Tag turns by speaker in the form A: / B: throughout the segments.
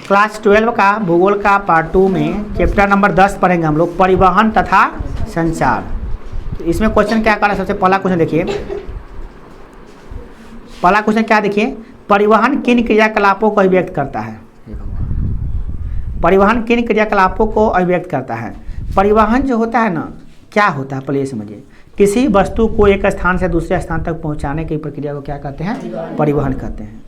A: Class 12 का भूगोल का पार्ट 2 में चैप्टर नंबर 10 पढ़ेंगे हम लोग, परिवहन तथा संचार। तो इसमें क्वेश्चन क्या करना है, सबसे पहला क्वेश्चन देखिए। पहला क्वेश्चन क्या देखिए, परिवहन किन क्रियाकलापों को अभिव्यक्त करता है। परिवहन किन क्रियाकलापों को अभिव्यक्त करता है। परिवहन जो होता है ना, क्या होता है पहले ये समझिए। किसी वस्तु को एक स्थान से दूसरे स्थान तक पहुंचाने की प्रक्रिया को क्या कहते हैं, परिवहन कहते हैं।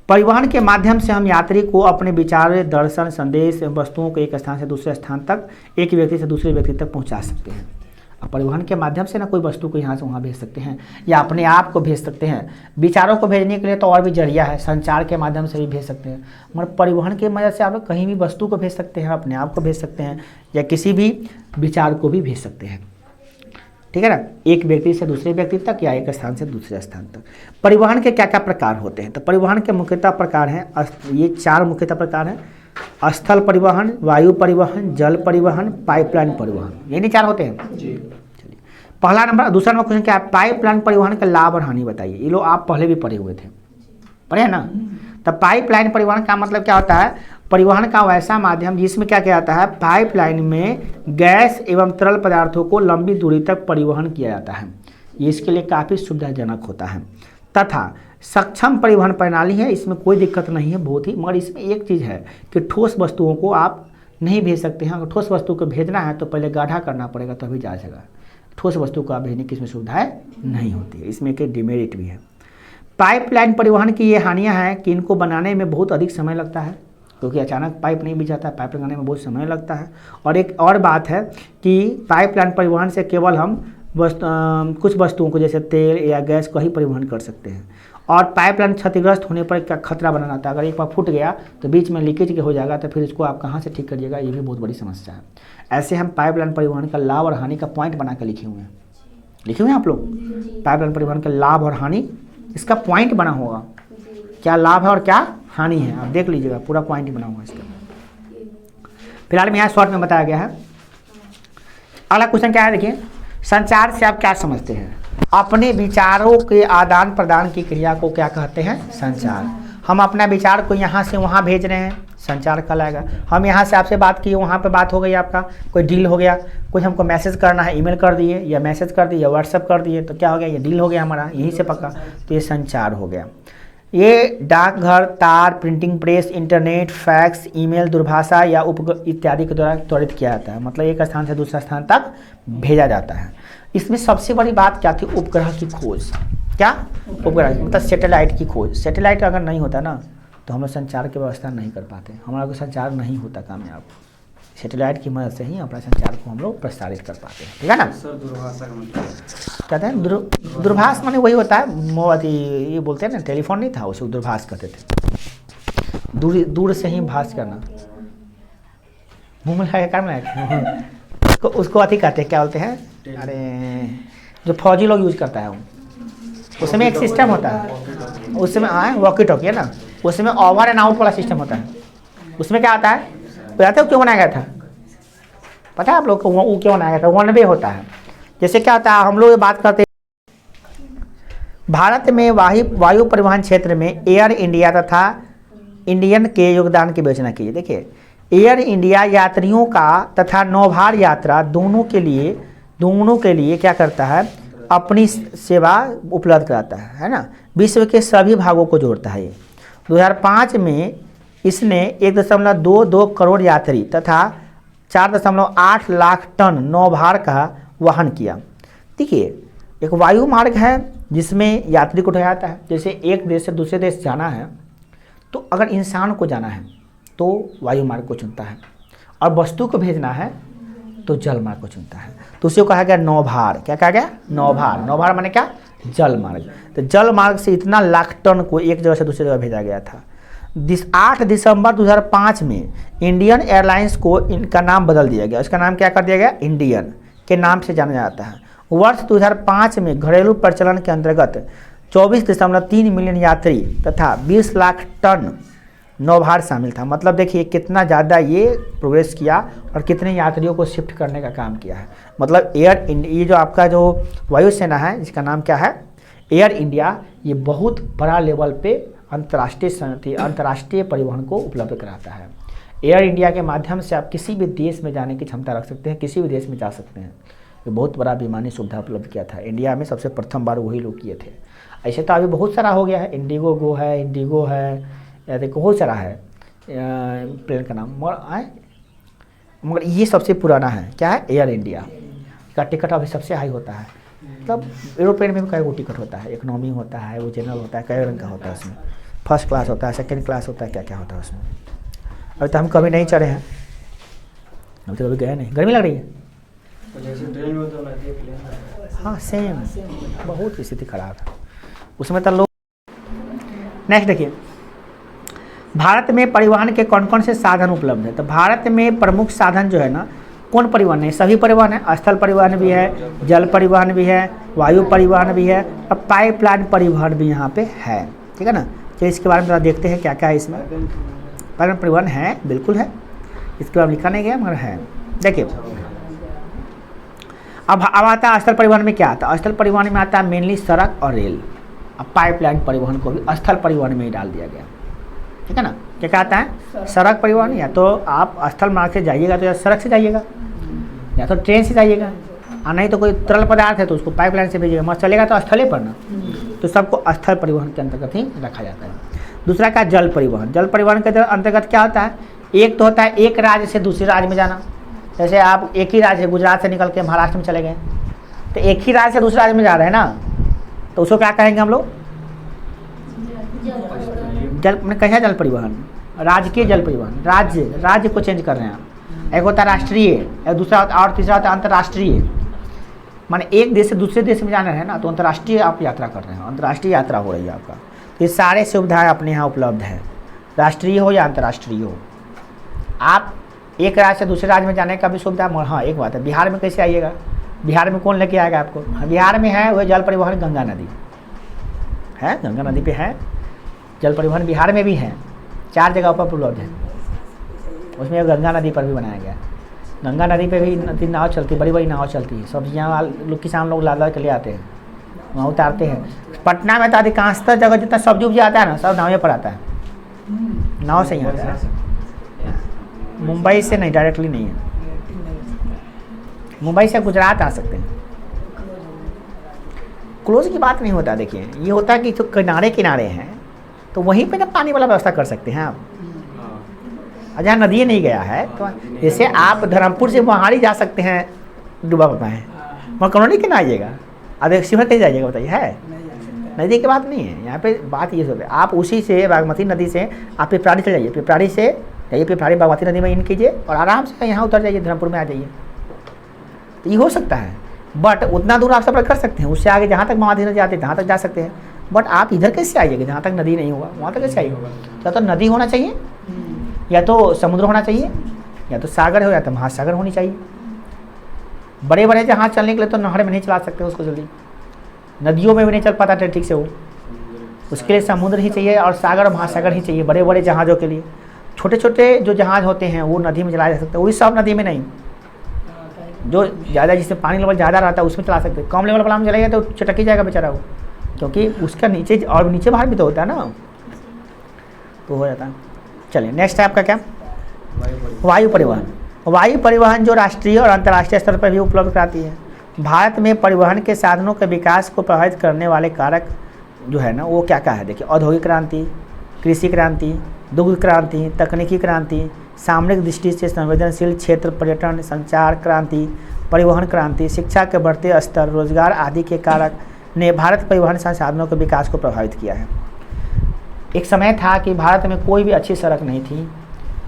A: परिवहन के माध्यम से हम यात्री को अपने विचार, दर्शन, संदेश, वस्तुओं को एक स्थान से दूसरे स्थान तक, एक व्यक्ति से दूसरे व्यक्ति तक पहुंचा सकते हैं। अब परिवहन के माध्यम से ना कोई वस्तु को यहाँ से वहाँ भेज सकते हैं या अपने आप को भेज सकते हैं। विचारों को भेजने के लिए तो और भी जरिया है, संचार के माध्यम से भी भेज सकते हैं, मगर परिवहन की मदद से आप लोग कहीं भी वस्तु को भेज सकते हैं, अपने आप को भेज सकते हैं या किसी भी विचार को भी भेज सकते हैं। ठीक है ना, एक व्यक्ति से दूसरे व्यक्ति तक या एक स्थान से दूसरे स्थान तक। परिवहन के क्या क्या प्रकार होते हैं, तो परिवहन के मुख्यतः प्रकार हैं, ये 4 मुख्यतः प्रकार हैं। स्थल परिवहन, वायु परिवहन, जल परिवहन, पाइपलाइन परिवहन, ये नहीं 4 होते हैं जी। चलिए पहला नंबर, दूसरा नंबर क्वेश्चन क्या है, पाइपलाइन परिवहन का लाभ और हानि बताइए। ये लोग आप पहले भी पढ़े हुए थे, पढ़े ना। तो पाइपलाइन परिवहन का मतलब क्या होता है, परिवहन का वैसा माध्यम जिसमें क्या किया जाता है, पाइपलाइन में गैस एवं तरल पदार्थों को लंबी दूरी तक परिवहन किया जाता है। ये इसके लिए काफ़ी सुविधाजनक होता है तथा सक्षम परिवहन प्रणाली है, इसमें कोई दिक्कत नहीं है बहुत ही। मगर इसमें एक चीज़ है कि ठोस वस्तुओं को आप नहीं भेज सकते हैं। अगर ठोस वस्तु को भेजना है तो पहले गाढ़ा करना पड़ेगा तभी जा सकेगा। ठोस वस्तु को आप भेजने की इसमें सुविधाएँ नहीं होती है, इसमें एक डिमेरिट भी है। पाइपलाइन परिवहन की ये हानियाँ हैं कि इनको बनाने में बहुत अधिक समय लगता है, क्योंकि अचानक पाइप नहीं बिछाता है, पाइप लगाने में बहुत समय लगता है। और एक और बात है कि पाइपलाइन परिवहन से केवल हम कुछ वस्तुओं को जैसे तेल या गैस को ही परिवहन कर सकते हैं। और पाइपलाइन क्षतिग्रस्त होने पर क्या खतरा बना रहता है, अगर एक बार फूट गया तो बीच में लीकेज हो जाएगा, तो फिर इसको आप कहाँ से ठीक करिएगा, ये भी बहुत बड़ी समस्या है। ऐसे हम पाइपलाइन परिवहन का लाभ और हानि का पॉइंट बना कर लिखे हुए हैं आप लोग। पाइपलाइन परिवहन का लाभ और हानि, इसका पॉइंट बना होगा, क्या लाभ है और क्या हानि है, आप देख लीजिएगा, पूरा पॉइंट ही बना हुआ इसका। फिलहाल में यहाँ शॉर्ट में बताया गया है। अगला क्वेश्चन क्या है देखिए, संचार से आप क्या समझते हैं। अपने विचारों के आदान प्रदान की क्रिया को क्या कहते हैं, संचार। हम अपना विचार को यहाँ से वहाँ भेज रहे हैं, संचार कहलाएगा। हम यहाँ से आपसे बात किए, वहाँ पे बात हो गई, आपका कोई डील हो गया। कोई हमको मैसेज करना है, ईमेल कर दिए या मैसेज कर दिए या व्हाट्सएप कर दिए, तो क्या हो गया, ये डील हो गया हमारा, यहीं से पक्का, तो ये संचार हो गया। ये डाकघर, तार, printing press, internet, fax, email, दूरभाषा या उपग्रह इत्यादि के द्वारा त्वरित किया जाता है, मतलब एक स्थान से दूसरा स्थान तक भेजा जाता है। इसमें सबसे बड़ी बात क्या थी, उपग्रह की खोज। क्या उपग्रह मतलब सैटेलाइट की खोज। सैटेलाइट अगर नहीं होता ना तो हम लोग संचार की व्यवस्था नहीं कर पाते, हमारा कोई संचार नहीं होता कामयाब। सैटेलाइट की मदद से ही अपना संचार को हम लोग प्रसारित कर पाते हैं, ठीक है ना। सर दूरभाष का मतलब कहते हैं, दूरभाष माने वही होता है, ये बोलते हैं ना, टेलीफोन नहीं था, उसे दूरभाष कहते थे, दूर से ही भाष करना, मुँह में लगा कर बनाया उसको अति कहते हैं, क्या बोलते हैं, अरे जो फौजी लोग यूज करता है वो, उसमें एक सिस्टम होता है, उसमें वॉकी टॉकी है ना, उसमें ओवर एंड आउट वाला सिस्टम होता है। उसमें क्या होता है, बताते हो क्यों बनाया गया था, पता है आप लोग को वो क्यों बनाया गया था, 1 वे होता है। जैसे क्या होता है, हम लोग बात करते हैं भारत में वायु परिवहन क्षेत्र में एयर इंडिया तथा इंडियन के योगदान की विवेचना कीजिए। देखिए, एयर इंडिया यात्रियों का तथा नौभार यात्रा दोनों के लिए क्या करता है, अपनी सेवा उपलब्ध कराता है ना। विश्व के सभी भागों को जोड़ता है। ये 2005 में इसने 1.22 करोड़ यात्री तथा 4.8 लाख टन नौभार का वहन किया। देखिए, एक वायु मार्ग है जिसमें यात्री को उठाया जाता है। जैसे एक देश से दूसरे देश जाना है, तो अगर इंसान को जाना है तो वायु मार्ग को चुनता है, और वस्तु को भेजना है तो जल मार्ग को चुनता है। तो उसे कहा गया नौभार। क्या कहा गया, नौभार। नौभार माने क्या, जल मार्ग। तो जल मार्ग से इतना लाख टन को एक जगह से दूसरी जगह भेजा गया था। 8 दिसंबर 2005 में इंडियन एयरलाइंस को इनका नाम बदल दिया गया। इसका नाम क्या कर दिया गया, इंडियन के नाम से जाना जाता है। वर्ष 2005 में घरेलू परिचालन के अंतर्गत 24.3 मिलियन यात्री तथा 20 लाख टन नौभार शामिल था। मतलब देखिए कितना ज़्यादा ये प्रोग्रेस किया और कितने यात्रियों को शिफ्ट करने का काम किया है। मतलब ये जो आपका जो वायुसेना है, जिसका नाम क्या है, एयर इंडिया, ये बहुत बड़ा लेवल पे अंतर्राष्ट्रीय परिवहन को उपलब्ध कराता है। एयर इंडिया के माध्यम से आप किसी भी देश में जाने की क्षमता रख सकते हैं, किसी भी देश में जा सकते हैं। ये बहुत बड़ा विमानी सुविधा उपलब्ध किया था इंडिया में, सबसे प्रथम बार वही लोग किए थे। ऐसे तो अभी बहुत सारा हो गया है, इंडिगो है, या देखो बहुत सारा है प्लेन का नाम, मगर ये सबसे पुराना है। क्या है? एयर इंडिया का टिकट अभी सबसे हाई होता है। मतलब एरोप्लेन में भी कई गो टिकट होता है, इकोनॉमी होता है, वो जनरल होता है, कई रंग का होता है उसमें, फर्स्ट क्लास होता है, सेकंड क्लास होता है, क्या क्या होता है उसमें। अभी तो हम कभी नहीं चढ़े हैं, अभी तो कभी गए नहीं। गर्मी लग रही है? हाँ सेम, बहुत स्थिति खराब है उसमें तो लोग। नेक्स्ट देखिए, भारत में परिवहन के कौन कौन से साधन उपलब्ध है। तो भारत में प्रमुख साधन जो है ना, कौन परिवहन है? सभी परिवहन है। स्थल परिवहन भी है, जल परिवहन भी है, वायु परिवहन भी है, और पाइपलाइन परिवहन भी यहाँ पे है। ठीक है ना। तो इसके बारे में थोड़ा देखते हैं क्या क्या है इसमें। पाइपलाइन परिवहन है, बिल्कुल है, इसके बारे में लिखा नहीं गया मगर है। देखिए अब आता है स्थल परिवहन में। क्या आता है? स्थल परिवहन में आता है मेनली सड़क और रेल। अब पाइपलाइन परिवहन को भी स्थल परिवहन में ही डाल दिया गया। ठीक है ना। क्या कहता है? सड़क परिवहन, या तो आप स्थल मार्ग से जाइएगा तो या सड़क से जाइएगा, या तो ट्रेन से जाइएगा, और नहीं तो कोई तरल पदार्थ है तो उसको पाइपलाइन से भेजिएगा। मत चलेगा तो स्थले पर ना, तो सबको स्थल परिवहन के अंतर्गत ही रखा जाता है। दूसरा क्या? जल परिवहन। जल परिवहन के अंतर्गत क्या होता है? एक तो होता है एक राज्य से दूसरे राज्य में जाना। जैसे आप एक ही राज्य से, गुजरात से निकल के महाराष्ट्र में चले गए, तो एक ही राज्य से दूसरे राज्य में जा रहे हैं ना, तो उसको क्या कहेंगे हम लोग? जल मैंने कहा जल परिवहन, राजकीय जल परिवहन। राज्य को चेंज कर रहे हैं आप। एक होता है राष्ट्रीय, एक दूसरा और तीसरा होता है अंतर्राष्ट्रीय। माने एक देश से दूसरे देश में जाना है ना, तो अंतर्राष्ट्रीय आप यात्रा कर रहे हैं, अंतर्राष्ट्रीय यात्रा हो रही है आपका। तो ये सारे सुविधाएं अपने यहाँ उपलब्ध है, राष्ट्रीय हो या अंतर्राष्ट्रीय हो। आप एक राज्य से दूसरे राज्य में जाने का भी सुविधा। हाँ एक बात है, बिहार में कैसे आइएगा? बिहार में कौन लेके आएगा आपको? बिहार में है वह जल परिवहन, गंगा नदी है, गंगा नदी पे है जल परिवहन। बिहार में भी है, 4 जगह पर उपलब्ध है। उसमें गंगा नदी पर भी बनाया गया। गंगा नदी पे भी नदी नाव चलती, बड़ी बड़ी नाव चलती है। सब्जियाँ लोग, किसान लोग लाद के ले आते हैं, वहाँ उतारते हैं। पटना में तो अधिकांशतः जगह जितना सब्जी उपजी आता है ना, सब नाव पर आता है, नाव से ही आता है। मुंबई से नहीं, डायरेक्टली नहीं है। मुंबई से गुजरात आ सकते हैं। क्लोज की बात नहीं होता। देखिए ये होता है कि जो किनारे किनारे हैं तो वहीं पे ना पानी वाला व्यवस्था कर सकते हैं आप। जहाँ नदी नहीं गया है तो जैसे आप धर्मपुर से मोहाली जा सकते हैं, डूबा पाए वहाँ कॉलोनी के ना आइएगा, अब शिवहर कैसे जाइएगा बताइए? है नदी की बात नहीं है यहाँ पे। बात ये सब है, आप उसी से बागमती नदी से आप पिपराड़ी चले जाइए, पिपराड़ी से जाइए, पिपराड़ी बागमती नदी में इन कीजिए और आराम से यहाँ उतर जाइए, धर्मपुर में आ जाइए। तो ये हो सकता है, बट उतना दूर आप सफर कर सकते हैं। उससे आगे जहाँ तक बागमती नदी आती है जहाँ तक जा सकते हैं। बट आप इधर कैसे आइएगा जहाँ तक नदी नहीं होगा? वहाँ तक कैसे आइएगा? या तो नदी होना चाहिए, या तो समुद्र होना चाहिए, या तो सागर हो, या तो महासागर होनी चाहिए। बड़े बड़े जहाज चलने के लिए तो नहर में नहीं चला सकते उसको जल्दी, नदियों में भी नहीं चल पाता था ठीक से वो। उसके लिए समुद्र ही चाहिए और सागर और महासागर ही चाहिए बड़े बड़े जहाज़ों के लिए। छोटे छोटे जो जहाज़ होते हैं वो नदी में चलाया जा सकता है, वही सब नदी में नहीं। जो ज़्यादा जिससे पानी लेवल ज़्यादा रहता है उसमें चला सकते हैं। कम लेवल वाला में चलाइए तो चटक ही जाएगा बेचारा वो, क्योंकि उसका नीचे और नीचे बाहर भी तो होता है ना, तो हो जाता है। चलिए नेक्स्ट है आपका क्या? वायु परिवहन। वायु परिवहन जो राष्ट्रीय और अंतर्राष्ट्रीय स्तर पर भी उपलब्ध कराती है। भारत में परिवहन के साधनों के विकास को प्रभावित करने वाले कारक जो है ना, वो क्या क्या है? देखिए, औद्योगिक क्रांति, कृषि क्रांति, दुग्ध क्रांति, तकनीकी क्रांति, सामरिक दृष्टि से संवेदनशील क्षेत्र, पर्यटन, संचार क्रांति, परिवहन क्रांति, शिक्षा के बढ़ते स्तर, रोजगार आदि के कारक ने भारत परिवहन संसाधनों के विकास को प्रभावित किया है। एक समय था कि भारत में कोई भी अच्छी सड़क नहीं थी,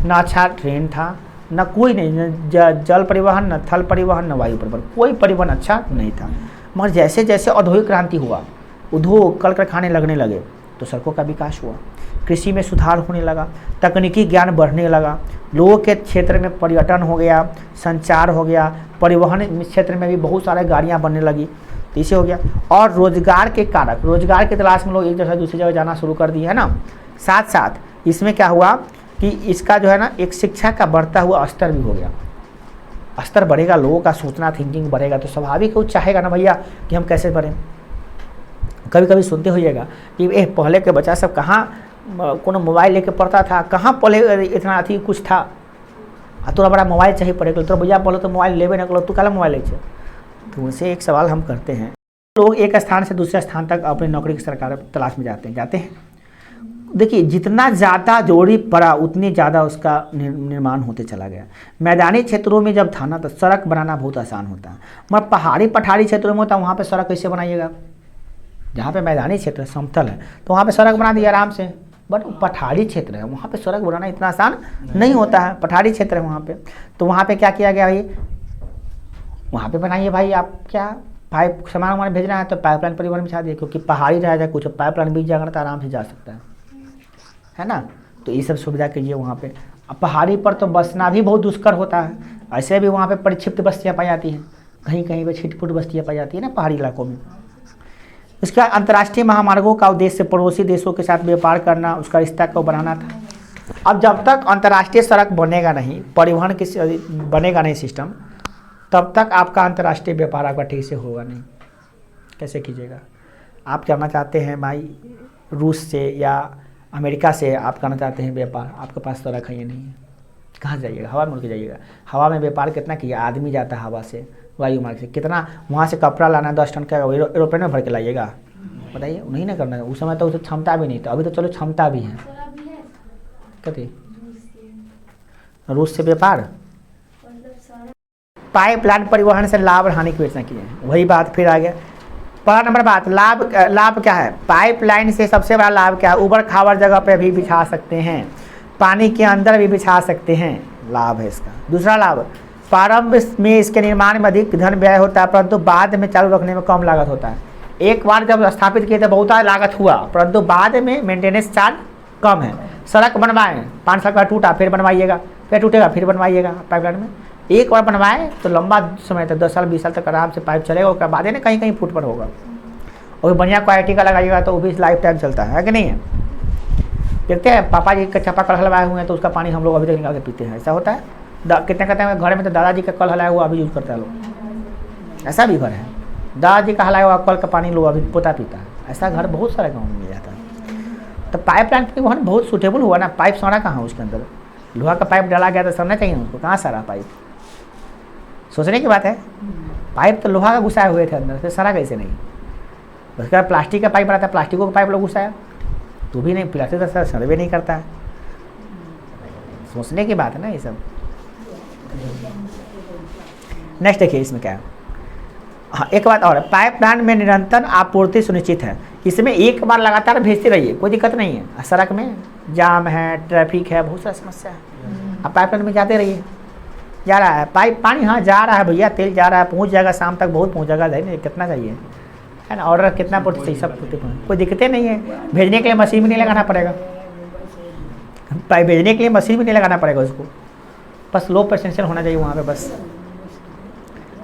A: न अच्छा ट्रेन था, न कोई नहीं, न जल परिवहन, न थल परिवहन, न वायु परिवहन, कोई परिवहन अच्छा नहीं था। मगर जैसे जैसे औद्योगिक क्रांति हुआ, उद्योग कल कारखाने लगने लगे तो सड़कों का विकास हुआ, कृषि में सुधार होने लगा, तकनीकी ज्ञान बढ़ने लगा, लोगों के क्षेत्र में पर्यटन हो गया, संचार हो गया, परिवहन क्षेत्र में भी बहुत सारे गाड़ियाँ बनने लगी, तो इसे हो गया। और रोजगार के कारक, रोजगार की तलाश में लोग एक जगह से दूसरी जगह जाना शुरू कर दिए है ना। साथ साथ इसमें क्या हुआ कि इसका जो है ना एक शिक्षा का बढ़ता हुआ स्तर भी हो गया। स्तर बढ़ेगा, लोगों का सोचना थिंकिंग बढ़ेगा, तो स्वाभाविक वो चाहेगा ना भैया कि हम कैसे बढ़ें। कभी कभी सुनते होइएगा कि पहले के बच्चा सब कहाँ कोनो मोबाइल लेके पढ़ता था, कहाँ पहले इतना अथी कुछ था, तोरा बड़ा मोबाइल चाहिए पड़े तो भैया बोलो तो मोबाइल लेवे ना करो, तू काला मोबाइल ले। तो उनसे एक सवाल हम करते हैं, लोग एक स्थान से दूसरे स्थान तक अपनी नौकरी की सरकार तलाश में जाते हैं। देखिए जितना ज़्यादा जोड़ी पड़ा उतनी ज़्यादा उसका निर्माण होते चला गया। मैदानी क्षेत्रों में जब था ना तो सड़क बनाना बहुत आसान होता है, मगर पहाड़ी पठारी क्षेत्रों में होता है, वहाँ पे सड़क कैसे बनाइएगा। जहाँ पे मैदानी क्षेत्र समतल है तो वहाँ पे सड़क बना दिया आराम से, बट पठारी क्षेत्र है वहाँ पे सड़क बनाना इतना आसान नहीं होता है। पठारी क्षेत्र है वहाँ पे, तो वहाँ पे क्या किया गया भाई, वहाँ पे बनाइए भाई, आप क्या पाइप सामान वामान भेजना है तो पाइपलाइन परिवहन बिछा दिए, क्योंकि पहाड़ी रह जाए कुछ पाइपलाइन बीच जाएगा तो आराम से जा सकता है ना। तो ये सब सुविधा कीजिए वहाँ पे। अब पहाड़ी पर तो बसना भी बहुत दुष्कर होता है, ऐसे भी वहाँ पे परिक्षिप्त बस्तियाँ पाई जाती हैं, कहीं कहीं पे छिटपुट बस्तियाँ पाई जाती है ना पहाड़ी इलाकों में। इसके बाद अंतर्राष्ट्रीय महामार्गों का उद्देश्य पड़ोसी देशों के साथ व्यापार करना, उसका रिश्ता को बढ़ाना था। अब जब तक अंतर्राष्ट्रीय सड़क बनेगा नहीं, परिवहन की बनेगा नहीं सिस्टम, तब तक आपका अंतर्राष्ट्रीय व्यापार आपका ठीक से होगा नहीं। कैसे कीजिएगा। आप करना चाहते हैं भाई रूस से या अमेरिका से आप करना चाहते हैं व्यापार, आपके पास सड़क है ये नहीं है, कहाँ जाइएगा, हवा में उड़ के जाइएगा। हवा में व्यापार कितना किया, आदमी जाता है हवा से, वायु मार्ग से, कितना वहाँ से कपड़ा लाना 10 टन का एरोप्लेन में भर के लाइएगा, बताइए। नहीं ना करना है, उस समय तो उसे क्षमता भी नहीं था, अभी तो चलो क्षमता भी है। कहते रूस से व्यापार, पाइपलाइन परिवहन से लाभ और हानि की विवेचना की है। वही बात फिर आ गया, पहला नंबर बात, लाभ क्या है। पाइपलाइन से सबसे बड़ा लाभ क्या है, ऊबड़ खाबड़ जगह पे भी बिछा सकते हैं, पानी के अंदर भी बिछा सकते हैं, लाभ है इसका। दूसरा लाभ, प्रारंभ में इसके निर्माण में अधिक धन व्यय होता है, परंतु बाद में चालू रखने में कम लागत होता है। एक बार जब स्थापित किए तो बहुत लागत हुआ, परंतु बाद में मेंटेनेंस चार्ज कम है। सड़क बनवाएं, 5 साल का टूटा फिर बनवाइएगा, फिर टूटेगा फिर बनवाइएगा। पाइपलाइन में एक बार बनवाएं तो लंबा समय तक 10 साल 20 साल तक आराम से पाइप चलेगा, उसके बाद ना कहीं कहीं फुट पर होगा, और बढ़िया क्वालिटी का लगाइएगा तो वो भी लाइफ टाइम चलता है कि नहीं है। देखते हैं पापा जी का चापाकल हलवाए हुए हैं तो उसका पानी हम लोग अभी तक निकाल के पीते हैं, ऐसा होता है। कितने कहते हैं घर में तो दादाजी का कल हलाया हुआ अभी यूज़ करता है लोग, ऐसा भी घर है, दादाजी का हलाया हुआ कल का पानी लोग अभी पोता पीता है, ऐसा घर बहुत सारे गाँव में मिल जाता है। तो पाइपलाइन परिवहन बहुत सूटेबल हुआ ना। पाइप सड़ा कहाँ उसके अंदर, लोहा का पाइप डाला गया तो सड़ना चाहिए उसको, कहाँ सारा पाइप, सोचने की बात है। पाइप तो लोहा का घुसाए हुए थे अंदर, फिर सड़ा कैसे नहीं। उसके बाद प्लास्टिक का पाइप आता है, प्लास्टिकों का पाइप लोग घुसाया तो भी नहीं, प्लास्टिक तो सर्वे नहीं करता है। सोचने की बात है ना ये सब। नेक्स्ट देखिए इसमें क्या है। हाँ एक बात और, पाइपलाइन में निरंतर आपूर्ति सुनिश्चित है, इसमें एक बार लगातार भेजते रहिए, कोई दिक्कत नहीं है। सड़क में जाम है, ट्रैफिक है, बहुत सारी समस्या है, आप पाइपलाइन में जाते रहिए। जा रहा है पाइप पानी, हाँ जा रहा है भैया, तेल जा रहा है, पहुंच जाएगा शाम तक, बहुत पहुंच जाएगा, नहीं कितना चाहिए है ना, ऑर्डर कितना पड़ता है, सब कोई दिक्कतें नहीं है। भेजने के लिए मशीन भी नहीं लगाना पड़ेगा, पाइप भेजने के लिए मशीन भी नहीं लगाना पड़ेगा उसको, बस लो प्रेशर होना चाहिए वहाँ पे बस।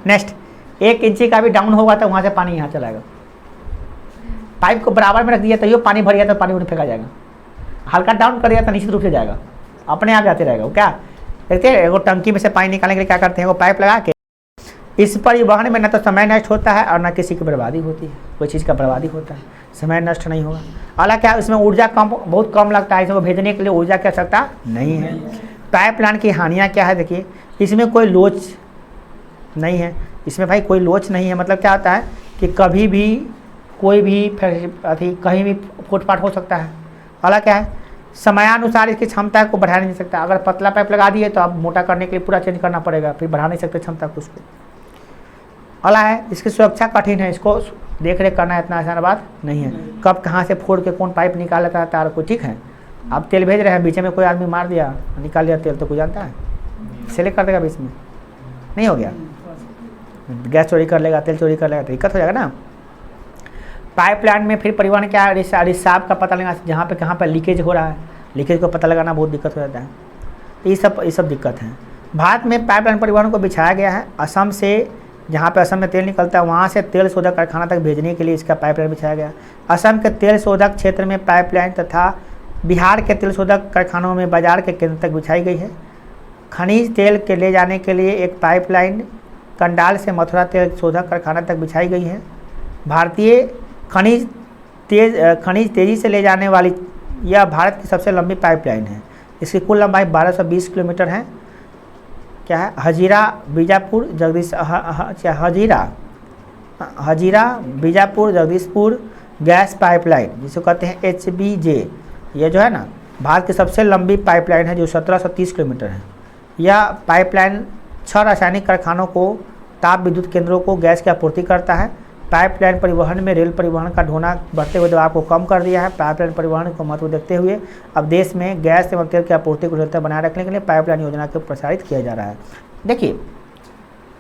A: नेक्स्ट, 1 इंची का भी डाउन होगा तो वहाँ से पानी यहाँ चलाएगा। पाइप को बराबर में रख दिया तो पानी भर गया तो पानी उन्हें फेंका जाएगा, हल्का डाउन कर दिया तो निश्चित रूप से जाएगा, अपने आप जाते रहेगा। वो क्या देखते हैं, वो टंकी में से पानी निकालने के लिए क्या करते हैं, वो पाइप लगा के। इस परिवहन में न तो समय नष्ट होता है और न किसी की बर्बादी होती है, कोई चीज़ का बर्बादी होता है, समय नष्ट नहीं होगा। हालांकि इसमें ऊर्जा बहुत कम लगता है, इसमें भेजने के लिए ऊर्जा की आवश्यकता नहीं है। पाइपलाइन की हानियाँ क्या है, देखिए इसमें कोई लोच नहीं है, इसमें भाई कोई लोच नहीं है। मतलब क्या होता है कि कभी भी कोई भी अथी कहीं भी फुटपाथ हो सकता है। हालांकि क्या है, समयानुसार इसकी क्षमता को बढ़ा नहीं सकता। अगर पतला पाइप लगा दिए तो आप मोटा करने के लिए पूरा चेंज करना पड़ेगा, फिर बढ़ा नहीं सकते क्षमता को उसको। अला है, इसकी सुरक्षा कठिन है, इसको देख रेख करना इतना आसान बात नहीं है। कब कहाँ से फोड़ के कौन पाइप निकाल लेता है तार को, ठीक है। आप तेल भेज रहे हैं, बीच में कोई आदमी मार दिया, निकाल दिया तेल, तो कोई जानता है, सेलेक्ट कर देगा, बीच में नहीं हो गया, गैस चोरी कर लेगा, तेल चोरी कर लेगा, तो दिक्कत हो जाएगा ना। पाइपलाइन में फिर परिवहन क्या रिसाव का पता लगाना, जहाँ पे कहाँ पर लीकेज हो रहा है, लीकेज को पता लगाना बहुत दिक्कत हो जाता है। तो ये सब दिक्कत है। भारत में पाइपलाइन परिवहन को बिछाया गया है। असम से, जहाँ पे असम में तेल निकलता है, वहाँ से तेल शोधक कारखाना तक भेजने के लिए इसका पाइपलाइन बिछाया गया। असम के तेल शोधक क्षेत्र में पाइपलाइन तथा बिहार के तेल शोधक कारखानों में बाजार के केंद्र तक बिछाई गई है। खनिज तेल के ले जाने के लिए एक पाइपलाइन कंडाल से मथुरा तेल शोधक कारखाना तक बिछाई गई है। भारतीय खनिज तेजी से ले जाने वाली यह भारत की सबसे लंबी पाइपलाइन है। इसकी कुल लंबाई 1220 किलोमीटर है। क्या है? हजीरा बीजापुर जगदीश हजीरा बीजापुर जगदीशपुर गैस पाइपलाइन, जिसको कहते हैं HBJ। ये जो है ना भारत की सबसे लंबी पाइपलाइन है, जो 1730 किलोमीटर है। यह पाइपलाइन 6 रासायनिक कारखानों को, ताप विद्युत केंद्रों को गैस की आपूर्ति करता है। पाइपलाइन परिवहन में रेल परिवहन का ढोना बढ़ते हुए दबाव को कम कर दिया है। पाइपलाइन परिवहन को महत्व देखते हुए अब देश में गैस एवं तेल की आपूर्ति को निरंतर बनाए रखने के लिए पाइपलाइन योजना को प्रसारित किया जा रहा है। देखिए,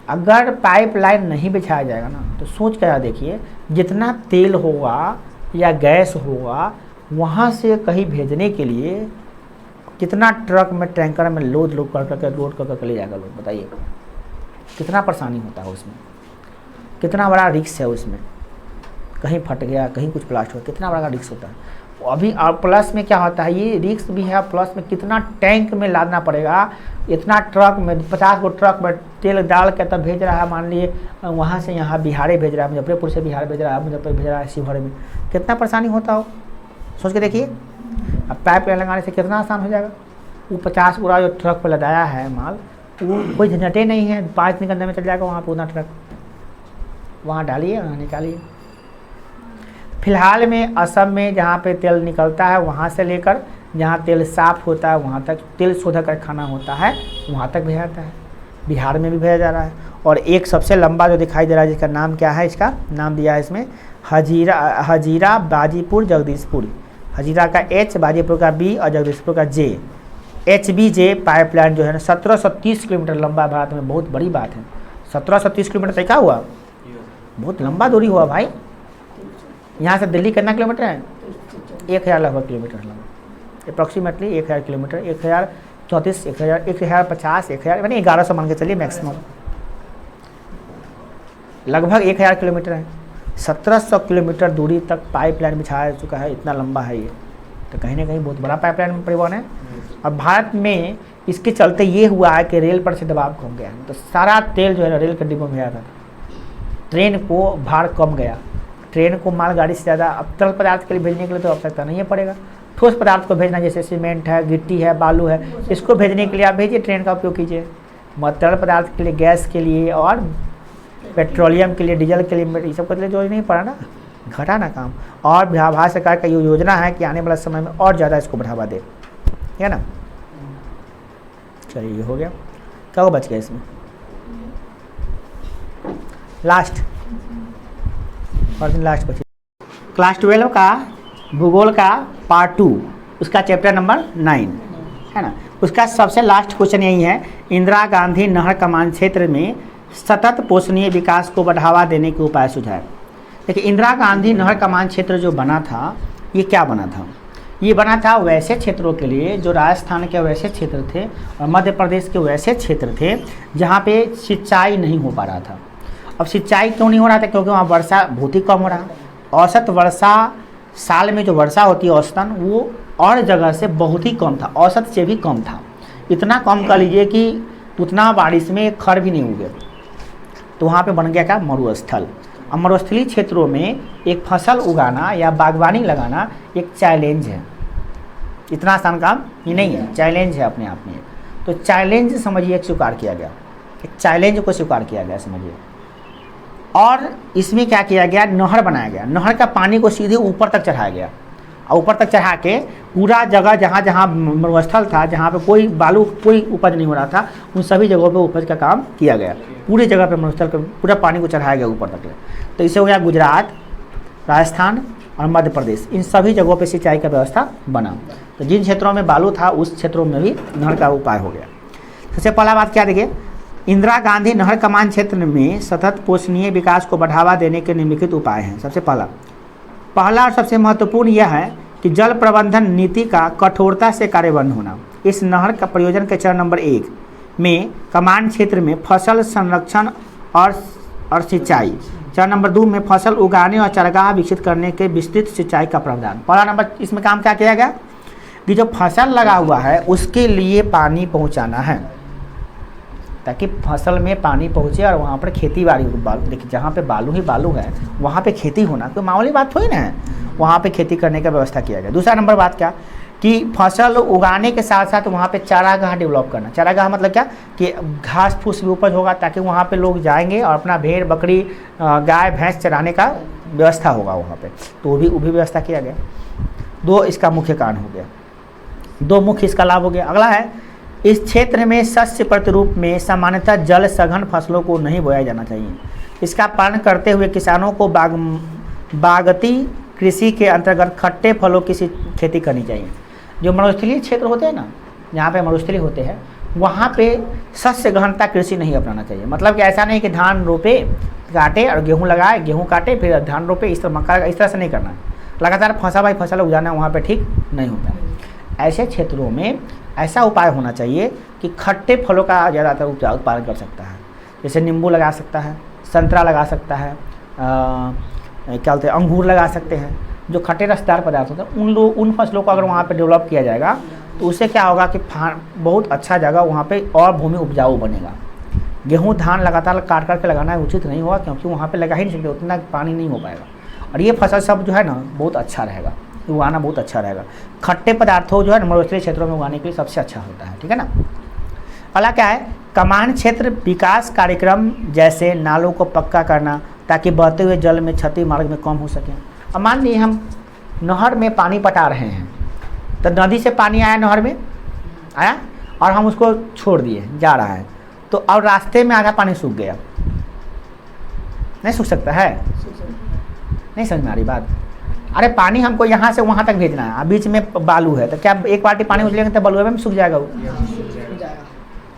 A: अगर पाइपलाइन नहीं बिछाया जाएगा ना, तो सोच कर देखिए, जितना तेल होगा या गैस होगा वहाँ से कहीं भेजने के लिए कितना ट्रक में, टैंकर में लोड कर ले जाएगा लोग, बताइए कितना परेशानी होता है उसमें, कितना बड़ा रिस्क है उसमें। कहीं फट गया, कहीं कुछ ब्लास्ट हो, कितना बड़ा रिस्क होता है। अभी प्लस में क्या होता है, ये रिस्क भी है, प्लस में कितना टैंक में लादना पड़ेगा, इतना ट्रक में 50 गो ट्रक में तेल डाल के तब भेज रहा है। मान लिए वहाँ से यहाँ बिहार भेज रहा है, मुजफ्फरपुर से बिहार भेज रहा है, मुजफ्फरपुर भेज रहा है शिवहर में, कितना परेशानी होता हो, सोच के देखिए। अब पाइप लाइन लगाने से कितना आसान हो जाएगा। वो 50 गुना जो ट्रक पर लदाया है माल, वो कोई झंझटे नहीं है, 5 घंटे में चल जाएगा वहाँ पर उतना ट्रक, वहाँ डालिए, वहाँ निकालिए। फिलहाल में असम में जहाँ पे तेल निकलता है वहाँ से लेकर जहाँ तेल साफ़ होता है वहाँ तक, तेल शोधक कारखाना होता है वहाँ तक भेजा जाता है। बिहार में भी भेजा जा रहा है। और एक सबसे लंबा जो दिखाई दे रहा है, जिसका नाम क्या है, इसका नाम दिया है इसमें हजीरा बाजीपुर जगदीशपुर। हजीरा का H, बाजीपुर का B और जगदीशपुर का J। HBJ पाइपलाइन जो है ना 1730 किलोमीटर लंबा, भारत में बहुत बड़ी बात है। 1730 किलोमीटर तय हुआ, बहुत लंबा दूरी हुआ भाई। यहाँ से दिल्ली कितना किलोमीटर है? 1000 लगभग किलोमीटर लंबा, अप्रॉक्सीमेटली 1000 किलोमीटर, 1034, 1050, 1000 यानी 1100 मान के चलिए मैक्सिमम, लगभग 1000 किलोमीटर है। 1700 किलोमीटर दूरी तक पाइपलाइन बिछाया चुका है, इतना लंबा है ये, तो कहीं ना कहीं बहुत बड़ा पाइपलाइन परिवहन है। अब भारत में इसके चलते ये हुआ है कि रेल पर से दबाव कम गया, तो सारा तेल जो है ना रेल के डिब्बों में गया था, ट्रेन को भार कम गया। ट्रेन को मालगाड़ी से ज़्यादा अब तरल पदार्थ के लिए भेजने के लिए तो आवश्यकता नहीं पड़ेगा। ठोस पदार्थ को भेजना, जैसे सीमेंट है, गिट्टी है, बालू है, इसको भेजने के लिए आप भेजिए, ट्रेन का उपयोग कीजिए। तरल पदार्थ के लिए, गैस के लिए और पेट्रोलियम के लिए, डीजल के लिए, ये सब के लिए जो नहीं पड़ा ना, घटा ना काम। और भारत सरकार का ये योजना है कि आने वाला समय में और ज़्यादा इसको बढ़ावा दे, है ना। चलिए ये हो गया, क्या वो बच गया इसमें लास्ट बची क्लास 12 का भूगोल का पार्ट 2, उसका चैप्टर नंबर 9 है ना। उसका सबसे लास्ट क्वेश्चन यही है, इंदिरा गांधी नहर कमान क्षेत्र में सतत पोषणीय विकास को बढ़ावा देने के उपाय सुझाए। देखिए, इंदिरा गांधी नहर कमान क्षेत्र जो बना था, ये क्या बना था? ये बना था वैसे क्षेत्रों के लिए जो राजस्थान के वैसे क्षेत्र थे और मध्य प्रदेश के वैसे क्षेत्र थे जहाँ पे सिंचाई नहीं हो पा रहा था। अब सिंचाई क्यों नहीं हो रहा था? क्योंकि वहाँ वर्षा बहुत ही कम हो रहा। औसत वर्षा, साल में जो वर्षा होती है औसतन, वो और जगह से बहुत ही कम था, औसत से भी कम था। इतना कम कर लीजिए कि उतना बारिश में खर भी नहीं उगे। तो वहाँ पे बन गया क्या? मरुस्थल। अब मरुस्थलीय क्षेत्रों में एक फसल उगाना या बागवानी लगाना एक चैलेंज है। इतना आसान काम ये नहीं है, चैलेंज है अपने आप में। तो चैलेंज समझिए एक स्वीकार किया गया, एक चैलेंज को स्वीकार किया गया समझिए। और इसमें क्या किया गया? नहर बनाया गया। नहर का पानी को सीधे ऊपर तक चढ़ाया गया और ऊपर तक चढ़ा के पूरा जगह जहाँ जहाँ मरुस्थल था, जहाँ पे कोई बालू, कोई उपज नहीं हो रहा था, उन सभी जगहों पे उपज का काम किया गया। पूरी जगह पे मरुस्थल के पूरा पानी को चढ़ाया गया ऊपर तक। तो इससे हो गया गुजरात, राजस्थान और मध्य प्रदेश, इन सभी जगहों पे सिंचाई का व्यवस्था बना। तो जिन क्षेत्रों में बालू था उस क्षेत्रों में भी नहर का उपाय हो गया। सबसे पहला बात क्या देखिए, इंदिरा गांधी नहर कमान क्षेत्र में सतत पोषणीय विकास को बढ़ावा देने के निम्नलिखित उपाय हैं। सबसे पहला और सबसे महत्वपूर्ण यह है कि जल प्रबंधन नीति का कठोरता से कार्यान्वयन होना। इस नहर का प्रयोजन के चरण नंबर 1 में कमान क्षेत्र में फसल संरक्षण और सिंचाई, चरण नंबर 2 में फसल उगाने और चारागाह विकसित करने के विस्तृत सिंचाई का प्रावधान। पहला नंबर इसमें काम क्या किया गया कि जो फसल लगा हुआ है उसके लिए पानी पहुँचाना है, ताकि फसल में पानी पहुँचे और वहाँ पर खेती बाड़ी हो। देखिए, जहाँ पे बालू ही बालू है वहाँ पे खेती होना कोई मामूली बात थोड़ी ना है। वहाँ पे खेती करने का व्यवस्था किया गया। दूसरा नंबर बात क्या कि फसल उगाने के साथ साथ वहाँ पे चारागाह डेवलप करना। चारागाह मतलब क्या कि घास फूस भी उपज होगा ताकि वहाँ पे लोग जाएंगे और अपना भेड़ बकरी गाय भैंस चराने का व्यवस्था होगा वहाँ पे, तो वो भी व्यवस्था किया गया। 2 इसका मुख्य कारण हो गया, 2 मुख्य इसका लाभ हो गया। अगला है, इस क्षेत्र में शस्य प्रतिरूप में सामान्यतः जल सघन फसलों को नहीं बोया जाना चाहिए। इसका पालन करते हुए किसानों को बागती कृषि के अंतर्गत खट्टे फलों की खेती करनी चाहिए। जो मरुस्थलीय क्षेत्र होते हैं ना, जहाँ पे मरुस्थलीय होते हैं, वहाँ पे शस्य गहनता कृषि नहीं अपनाना चाहिए। मतलब कि ऐसा नहीं कि धान रोपे काटे और गेहूँ लगाए, गेहूँ काटे फिर धान रोपे, इस तरह मक्का, इस तरह से नहीं करना है। लगातार फसल बाई फसल उगाना वहाँ पे ठीक नहीं होता है। ऐसे क्षेत्रों में ऐसा उपाय होना चाहिए कि खट्टे फलों का ज़्यादातर उत्पादन कर सकता है। जैसे नींबू लगा सकता है, संतरा लगा सकता है, क्या बोलते हैं, अंगूर लगा सकते हैं। जो खट्टे रसदार पदार्थ होते हैं उन फसलों को अगर वहाँ पे डेवलप किया जाएगा तो उससे क्या होगा कि बहुत अच्छा जगह वहाँ पे और भूमि उपजाऊ बनेगा। गेहूँ धान लगातार काट कर के लगाना उचित नहीं होगा, क्योंकि वहाँ पे लगा ही नहीं सकते, उतना पानी नहीं हो पाएगा। और ये फसल सब जो है ना बहुत अच्छा रहेगा, उगाना बहुत अच्छा रहेगा। खट्टे पदार्थों जो है मरुस्थलीय क्षेत्रों में उगाने के लिए सबसे अच्छा होता है, ठीक है ना। अगला क्या है, कमान क्षेत्र विकास कार्यक्रम जैसे नालों को पक्का करना ताकि बहते हुए जल में क्षति मार्ग में कम हो सके। अब मान लीजिए हम नहर में पानी पटा रहे हैं, तो नदी से पानी आया, नहर में आया और हम उसको छोड़ दिए, जा रहा है, तो अब रास्ते में आधा पानी सूख गया, नहीं सूख सकता है? नहीं समझ में आ रही बात? अरे पानी हमको यहाँ से वहाँ तक भेजना है, बीच में बालू है, तो क्या एक बाल्टी पानी उछलेंगे तो बालू में सूख जाएगा वो?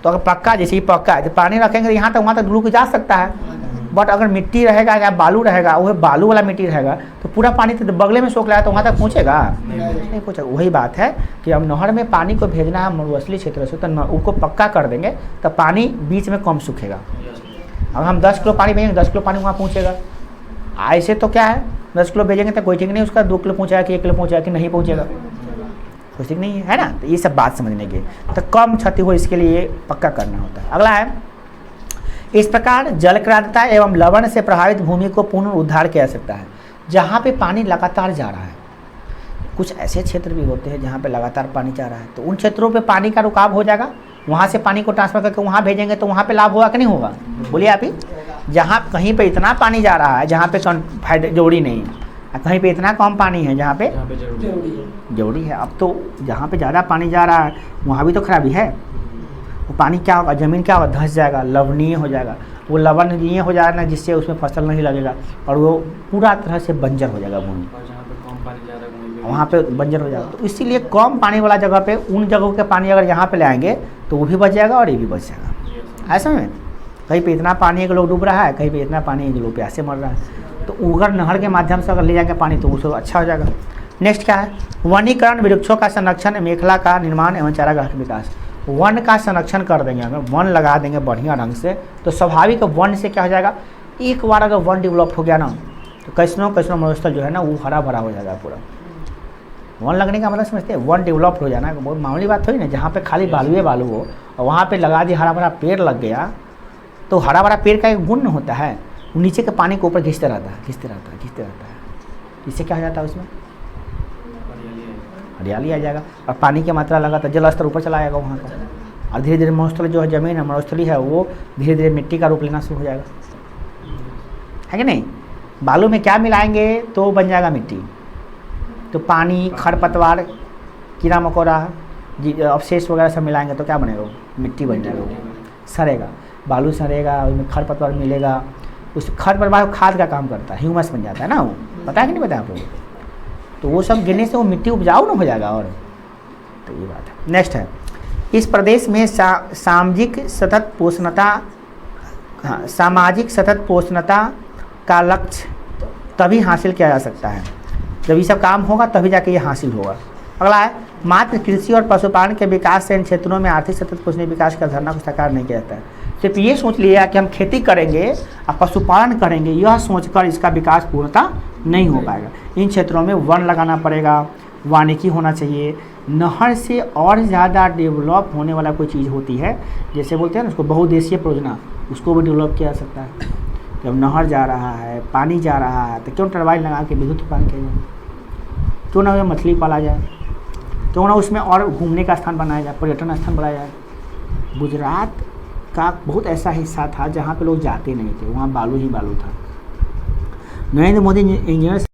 A: तो अगर पक्का, जैसे ही पक्का है तो पानी रखेंगे तो यहाँ तक वहाँ तक रुक जा सकता है। बट अगर मिट्टी रहेगा या बालू रहेगा, वो बालू वाला मिट्टी रहेगा, तो पूरा पानी तो बगले में सोख लाया तो वहाँ तक पहुँचेगा? नहीं पहुँचेगा। वही बात है कि अब नहर में पानी को भेजना है मरुस्थलीय क्षेत्र से, तो उसको पक्का कर देंगे तो पानी बीच में कम सूखेगा। अब हम 10 किलो पानी भेजेंगे, 10 किलो पानी वहाँ पहुँचेगा। ऐसे तो क्या है, 10 किलो भेजेंगे तो कोई ठीक नहीं उसका 2 किलो पहुँचाया कि 1 किलो पहुँचाया कि नहीं पहुँचेगा, कोई ठीक नहीं है ना। तो ये सब बात समझने की, तो कम क्षति हो इसके लिए पक्का करना होता है। अगला है, इस प्रकार जलक्रांतता एवं लवण से प्रभावित भूमि को पुनरुद्धार किया जा सकता है। जहाँ पे पानी लगातार जा रहा है, कुछ ऐसे क्षेत्र भी होते हैं जहाँ पे लगातार पानी जा रहा है, तो उन क्षेत्रों पे पानी का रुकाव हो जाएगा, वहाँ से पानी को ट्रांसफर करके वहाँ भेजेंगे तो वहाँ पे लाभ होगा कि नहीं होगा? बोलिए आप ही। जहाँ कहीं पे इतना पानी जा रहा है जहाँ पे जोड़ी नहीं, कहीं पे इतना कम पानी है जहाँ पे जोड़ी है। अब तो जहाँ पे ज़्यादा पानी जा रहा है वहाँ भी तो खराबी है। वो पानी क्या होगा, ज़मीन क्या होगा, धंस जाएगा, लवणीय हो जाएगा। वो लवणीय हो जाएगा ना, जिससे उसमें फसल नहीं लगेगा और वो पूरा तरह से बंजर हो जाएगा भूमि, वहाँ पे बंजर हो जाएगा। तो इसीलिए कम पानी वाला जगह पे उन जगहों के पानी अगर यहाँ पे ले आएंगे तो वो भी बच जाएगा और ये भी बच जाएगा। ऐसा में कहीं पे इतना पानी एक लोग डूब रहा है, कहीं पे इतना पानी एक लोग प्यासे मर रहा है, तो अगर नहर के माध्यम से अगर ले जाएंगे पानी तो उसको अच्छा हो जाएगा। नेक्स्ट क्या है, वनीकरण, वृक्षों का संरक्षण, मेखला का निर्माण एवं चारागाह का विकास। वन का संरक्षण कर देंगे, अगर वन लगा देंगे बढ़िया ढंग से तो स्वाभाविक वन से क्या हो जाएगा, एक बार अगर वन डेवलप हो गया ना तो कैसनो मरुस्थल जो है ना वो हरा भरा हो जाएगा पूरा। वन लगने का मतलब समझते हैं, वन डेवलप हो जाना बहुत मामूली बात थोड़ी ना। जहाँ पे खाली बालू हो और वहाँ पे लगा दिया हरा भरा पेड़ लग गया, तो हरा भरा पेड़ का एक गुण होता है, वो नीचे के पानी को ऊपर खींचते रहता है। इससे क्या हो जाता है, उसमें हरियाली आ जाएगा और पानी की मात्रा लगा तो जल स्तर ऊपर चला आएगा वहाँ का, और धीरे धीरे मरुस्थल जो है जमीन है मरुस्थली है वो धीरे धीरे मिट्टी का रूप लेना शुरू हो जाएगा, है कि नहीं। बालू में क्या मिलाएंगे तो बन जाएगा मिट्टी, तो पानी, खरपतवार, कीड़ा मकोड़ा, अवशेष वगैरह सब मिलाएंगे तो क्या बनेगा, मिट्टी बन जाएगा, सड़ेगा, बालू सड़ेगा, उसमें खरपतवार मिलेगा, उस खरपतवार खाद का काम करता है, ह्यूमस बन जाता है ना, वो पता है कि नहीं पता आप लोगों को। तो वो सब गिरने से वो मिट्टी उपजाऊ ना हो जाएगा। और तो ये बात है। नेक्स्ट है, इस प्रदेश में सामाजिक सतत पोषणता का लक्ष्य तभी हासिल किया जा सकता है जब ये सब काम होगा, तभी जाके ये हासिल होगा। अगला है, मात्र कृषि और पशुपालन के विकास से इन क्षेत्रों में आर्थिक सतत पोषणीय विकास का धारणा को साकार नहीं किया जाता है। सिर्फ ये सोच लिया कि हम खेती करेंगे और पशुपालन करेंगे, यह सोचकर इसका विकास पूर्णतः नहीं हो पाएगा। इन क्षेत्रों में वन लगाना पड़ेगा, वानिकी होना चाहिए, नहर से और ज़्यादा डेवलप होने वाला कोई चीज़ होती है, जैसे बोलते हैं ना उसको बहुउद्देशीय परियोजना, उसको भी डेवलप किया जा सकता है। जब नहर जा रहा है, पानी जा रहा है, तो क्यों टरबाइन लगा के विद्युत उत्पादन किया जाए, क्यों ना मछली पाला जाए, क्यों ना उसमें और घूमने का स्थान बनाया जाए, पर्यटन स्थान बनाया जाए। गुजरात का बहुत ऐसा हिस्सा था जहाँ पे लोग जाते नहीं थे, वहाँ बालू ही बालू था। नरेंद्र मोदी इंजीनियर